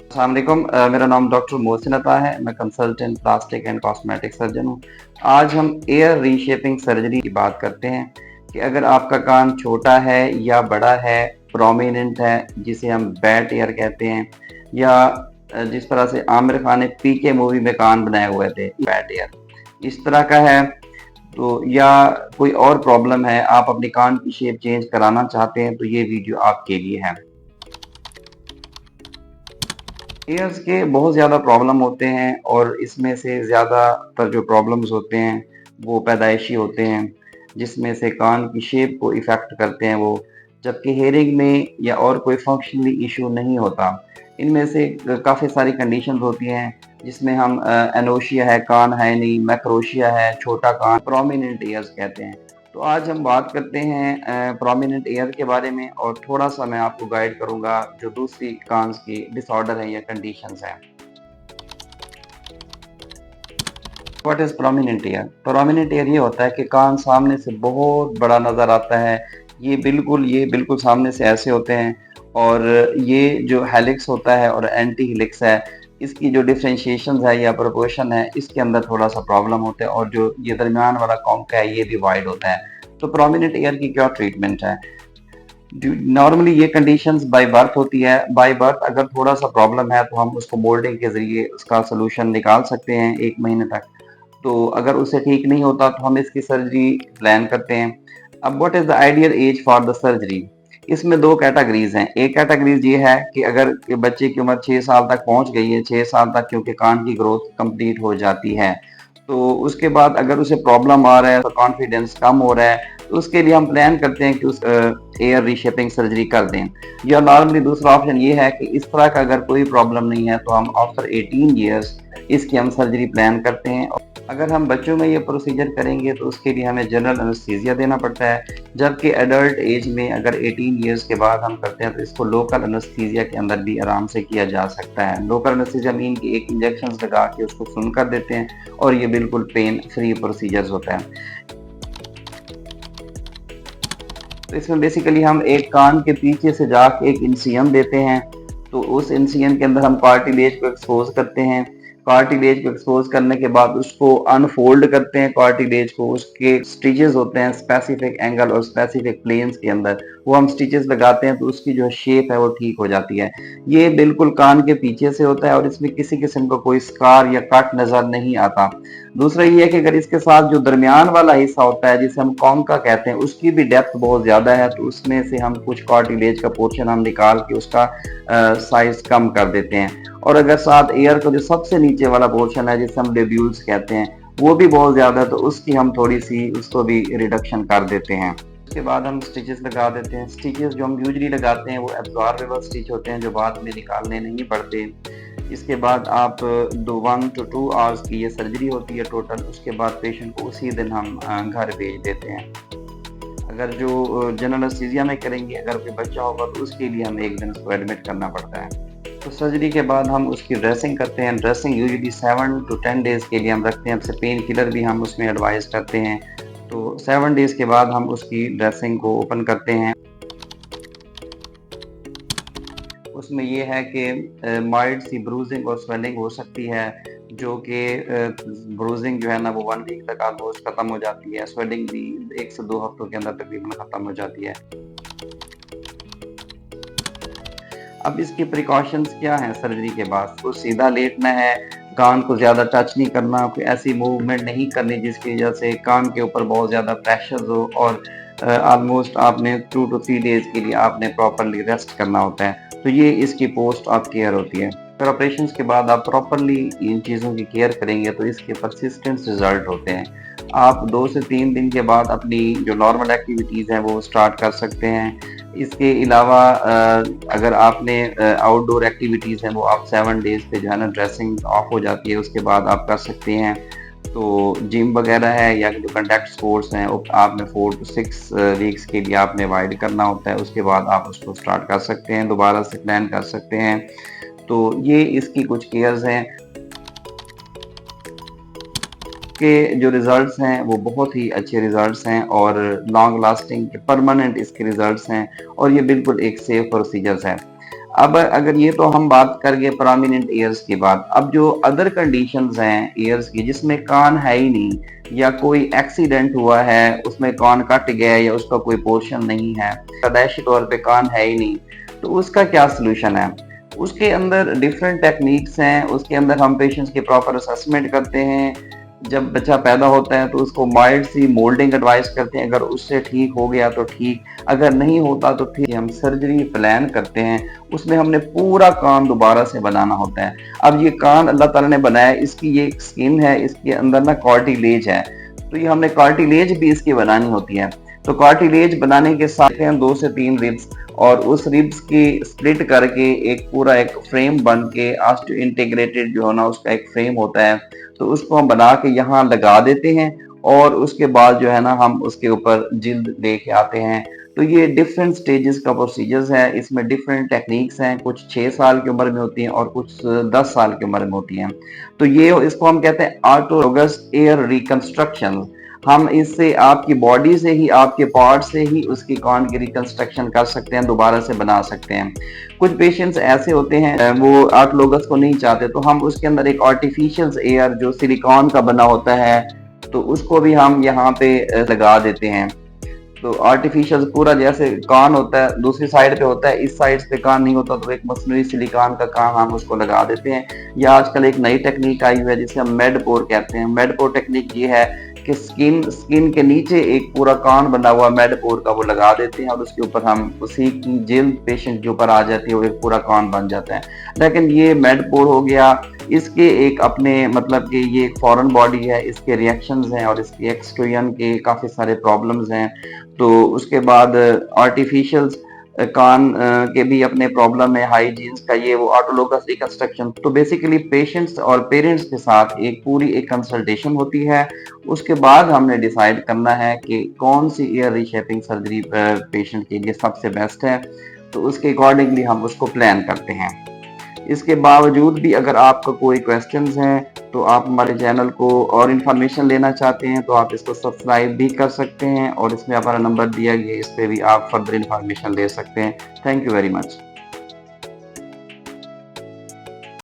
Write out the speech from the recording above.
अस्सलाम वालेकुम। मेरा नाम डॉक्टर मोहसिन अता है। मैं consultant plastic and cosmetic surgeon हूँ। आज हम एयर रीशेपिंग सर्जरी की बात करते हैं कि अगर आपका कान छोटा है या बड़ा है, प्रोमिनेंट है, जिसे हम बैट ईयर कहते हैं, या जिस तरह से आमिर खान ने पीके मूवी में कान बनाए हुए थे, बैट ईयर, इस तरह का है, तो या कोई और प्रॉब्लम है, आप अपनी कान की शेप चेंज कराना चाहते हैं, तो ये वीडियो आपके लिए है। ईयर्स के बहुत ज़्यादा प्रॉब्लम होते हैं और इसमें से ज़्यादातर जो प्रॉब्लम्स होते हैं वो पैदाइशी होते हैं, जिसमें से कान की शेप को इफ़ेक्ट करते हैं वो, जबकि हेयरिंग में या और कोई फंक्शनली इशू नहीं होता। इनमें से काफ़ी सारी कंडीशंस होती हैं, जिसमें हम एनोशिया है, कान है नहीं, मैक्रोशिया है, छोटा कान, प्रोमिनेंट ईयर्स कहते हैं। तो आज हम बात करते हैं प्रोमिनेंट ईयर के बारे में, और थोड़ा-सा मैं आपको गाइड करूँगा जो दूसरी कान्स की डिसऑर्डर है या कंडीशंस हैं। What is prominent year? Prominent year ये होता है कि कान सामने से बहुत बड़ा नज़र आता है। ये बिल्कुल सामने से ऐसे होते हैं, और ये जो हेलिक्स होता है और एंटी हेलिक्स है, इसकी जो डिफरेंशिएशन है या प्रोपोर्शन है, इसके अंदर थोड़ा-सा प्रॉब्लम होता है, और जो ये दरमियान वाला कॉन्का है, ये भी वाइड होता है। तो प्रोमिनेंट ईयर की क्या ट्रीटमेंट है? नॉर्मली ये कंडीशंस बाय बर्थ होती है। बाय बर्थ अगर थोड़ा सा प्रॉब्लम है तो हम उसको मोल्डिंग के जरिए उसका सोल्यूशन निकाल सकते हैं 1 महीने तक। तो अगर उससे ठीक नहीं होता तो हम इसकी सर्जरी प्लान करते हैं। अब what is the ideal age for the surgery? इसमें दो कैटेगरीज हैं। एक कैटेगरीज ये है कि अगर कि बच्चे की उम्र 6 साल तक पहुंच गई है, 6 साल तक क्योंकि कान की ग्रोथ कंप्लीट हो जाती है, तो उसके बाद अगर उसे प्रॉब्लम आ रहा है, तो कॉन्फिडेंस कम हो रहा है, तो उसके लिए हम प्लान करते हैं कि उस एयर रीशेपिंग सर्जरी कर दें। या नॉर्मली दूसरा ऑप्शन ये है कि इस तरह का अगर कोई प्रॉब्लम नहीं है तो हम आफ्टर 18 ईयर्स इसकी हम सर्जरी प्लान करते हैं। अगर हम बच्चों में ये प्रोसीजर करेंगे तो उसके लिए हमें जनरल एनेस्थीसिया देना पड़ता है, जबकि एडल्ट एज में अगर 18 ईयर्स के बाद हम करते हैं तो इसको लोकल एनेस्थीसिया के अंदर भी आराम से किया जा सकता है। लोकल एनेस्थीसिया मीन कि एक इंजेक्शन लगा के उसको सुन कर देते हैं, और ये बिल्कुल पेन फ्री प्रोसीजर्स होता है। तो इसमें बेसिकली हम एक कान के पीछे से जाके एक इंसियन देते हैं, तो उस इंसियन के अंदर हम कार्टिलेज को एक्सपोज करते हैं। कार्टिलेज को एक्सपोज करने के बाद उसको अनफोल्ड करते हैं, कार्टिलेज को, उसके स्टिचेस होते हैं स्पेसिफिक एंगल और स्पेसिफिक प्लेन्स के अंदर, वो हम स्टिचेस लगाते हैं तो उसकी जो शेप है वो ठीक हो जाती है। ये बिल्कुल कान के पीछे से होता है और इसमें किसी किस्म का कोई स्कार या कट नजर नहीं आता। दूसरा ये है कि अगर इसके साथ जो दरमियान वाला हिस्सा होता है जिसे हम कॉन्का कहते हैं, उसकी भी डेप्थ बहुत ज्यादा है, तो उसमें से हम कुछ कार्टिलेज का पोर्शन हम निकाल के उसका साइज कम कर देते हैं। और अगर साथ एयर का जो सबसे नीचे वाला पोर्शन है जिसे हम लेब्यूल्स कहते हैं, वो भी बहुत ज्यादा है, तो उसकी हम थोड़ी सी उसको भी रिडक्शन कर देते हैं। उसके बाद हम स्टिचेस लगा देते हैं। स्टिचेस जो हम यूजली लगाते हैं वो एब्जॉर्बेबल स्टिच होते हैं, जो बाद में निकालने नहीं पड़ते। इसके बाद आप 1 to 2 आवर्स की ये सर्जरी होती है टोटल। उसके बाद पेशेंट को उसी दिन हम घर भेज देते हैं। अगर जो जनरल एनेस्थीसिया में करेंगे, अगर कोई बच्चा होगा तो उसके लिए हमें 1 दिन उसको एडमिट करना पड़ता है। तो सर्जरी के बाद हम उसकी ड्रेसिंग करते हैं। ड्रेसिंग यूजुअली 7 to 10 डेज़ के लिए हम रखते हैं। आपसे पेन किलर भी हम उसमें एडवाइस करते हैं। तो 7 डेज़ के बाद हम उसकी ड्रेसिंग को ओपन करते हैं। उसमें ये है कि माइल्ड सी ब्रूजिंग और स्वेलिंग हो सकती है, जो कि ब्रूजिंग जो है ना वो 1 वीक तक ऑलमोस्ट ख़त्म हो जाती है। स्वेलिंग भी 1 से 2 हफ्तों के अंदर तकरीबन ख़त्म हो जाती है। अब इसकी प्रिकॉशंस क्या हैं सर्जरी के बाद? तो सीधा लेटना है, कान को ज़्यादा टच नहीं करना, कोई ऐसी मूवमेंट नहीं करनी जिसकी वजह से कान के ऊपर बहुत ज़्यादा प्रेशर हो, और ऑलमोस्ट आपने 2 to 3 डेज़ के लिए आपने प्रॉपरली रेस्ट करना होता है। तो ये इसकी पोस्ट ऑप केयर होती है। फिर ऑपरेशंस के बाद आप प्रॉपरली इन चीज़ों की केयर करेंगे तो इसके परसिस्टेंट रिजल्ट होते हैं। आप 2 से 3 दिन के बाद अपनी जो नॉर्मल एक्टिविटीज़ हैं वो स्टार्ट कर सकते हैं। इसके अलावा अगर आपने आउटडोर एक्टिविटीज़ हैं वो आप 7 डेज़ पे जो है ना ड्रेसिंग ऑफ हो जाती है, उसके बाद आप कर सकते हैं। तो जिम वगैरह है या जो कंडक्ट स्पोर्ट्स हैं वो आपने 4 to 6 वीक्स के लिए आपने अवॉइड करना होता है। उसके बाद आप उसको स्टार्ट कर सकते हैं, दोबारा से प्लान कर सकते हैं। तो ये इसकी कुछ केयर्स हैं के जो रिजल्ट्स हैं वो बहुत ही अच्छे रिजल्ट्स हैं, और लॉन्ग लास्टिंग परमानेंट इसके रिजल्ट्स हैं, और ये बिल्कुल एक सेफ प्रोसीजर्स है। अब अगर ये तो हम बात कर गए प्रोमिनेंट ईयर्स की बात, अब जो अदर कंडीशंस हैं ईयर्स की जिसमें कान है ही नहीं या कोई एक्सीडेंट हुआ है उसमें कान कट गया है या उसका कोई पोर्शन नहीं है, पैदाइशी तौर पे कान है ही नहीं, तो उसका क्या सोल्यूशन है? उसके अंदर डिफरेंट टेक्निक्स हैं, उसके अंदर हम पेशेंट्स की प्रॉपर असेसमेंट करते हैं। जब बच्चा पैदा होता है तो उसको माइल्ड सी मोल्डिंग एडवाइस करते हैं, अगर उससे ठीक हो गया तो ठीक, अगर नहीं होता तो फिर हम सर्जरी प्लान करते हैं। उसमें हमने पूरा कान दोबारा से बनाना होता है। अब ये कान अल्लाह ताला ने बनाया, इसकी ये स्किन है, इसके अंदर ना कार्टिलेज है, तो ये हमने कार्टिलेज भी इसकी बनानी होती है। तो कार्टिलेज बनाने के साथ हैं 2 से 3 रिब्स, और उस रिब्स की स्प्लिट करके एक पूरा एक फ्रेम बन के ऑस्टियो इंटीग्रेटेड जो है ना उसका एक फ्रेम होता है, तो उसको हम बना के यहाँ लगा देते हैं और उसके बाद जो है ना हम उसके ऊपर जिल्द लेके आते हैं। तो ये डिफरेंट स्टेजेस का प्रोसीजर्स है, इसमें डिफरेंट टेक्निक्स हैं, कुछ 6 साल की उम्र में होती हैं और कुछ 10 साल की उम्र में होती हैं। तो ये इसको हम कहते हैं ऑटोलोगस एयर रिकंस्ट्रक्शन। हम इससे आपकी बॉडी से ही, आपके पार्ट से ही उसकी कान की रिकंस्ट्रक्शन कर सकते हैं, दोबारा से बना सकते हैं। कुछ पेशेंट्स ऐसे होते हैं वो ऑटोलोगस को नहीं चाहते, तो हम उसके अंदर एक आर्टिफिशियल एयर जो सिलिकॉन का बना होता है तो उसको भी हम यहाँ पे लगा देते हैं। तो आर्टिफिशियल पूरा जैसे कान होता है दूसरी साइड पे होता है, इस साइड पे कान नहीं होता, तो एक मसनूई सिलिकॉन का कान हम उसको लगा देते हैं। या आजकल एक नई टेक्निक आई हुई है जिसे हम मेडपोर कहते हैं। मेडपोर टेक्निक ये है कि स्किन के नीचे एक पूरा कान बना हुआ मेडपोर का वो लगा देते हैं और उसके ऊपर हम उसी की जेल पेशेंट के ऊपर आ जाती है, वो एक पूरा कान बन जाता है। लेकिन ये मेडपोर हो गया, इसके एक अपने मतलब कि ये एक फॉरेन बॉडी है, इसके रिएक्शंस हैं और इसके एक्सट्रूजन के काफ़ी सारे प्रॉब्लम्स हैं। तो उसके बाद आर्टिफिशियल कान के भी अपने प्रॉब्लम है, हाइजीन्स का, ये वो ऑटोलोगस रिकंस्ट्रक्शन। तो बेसिकली पेशेंट्स और पेरेंट्स के साथ एक पूरी एक कंसल्टेशन होती है। उसके बाद हमने डिसाइड करना है कि कौन सी ईयर रीशेपिंग सर्जरी पेशेंट के लिए सबसे बेस्ट है, तो उसके अकॉर्डिंगली हम उसको प्लान करते हैं। इसके बावजूद भी अगर आपका कोई क्वेश्चंस हैं तो आप हमारे चैनल को और इन्फॉर्मेशन लेना चाहते हैं तो आप इसको सब्सक्राइब भी कर सकते हैं और इसमें हमारा नंबर दिया गया है, इस पे भी आप फर्दर इन्फॉर्मेशन ले सकते हैं। Thank you very much.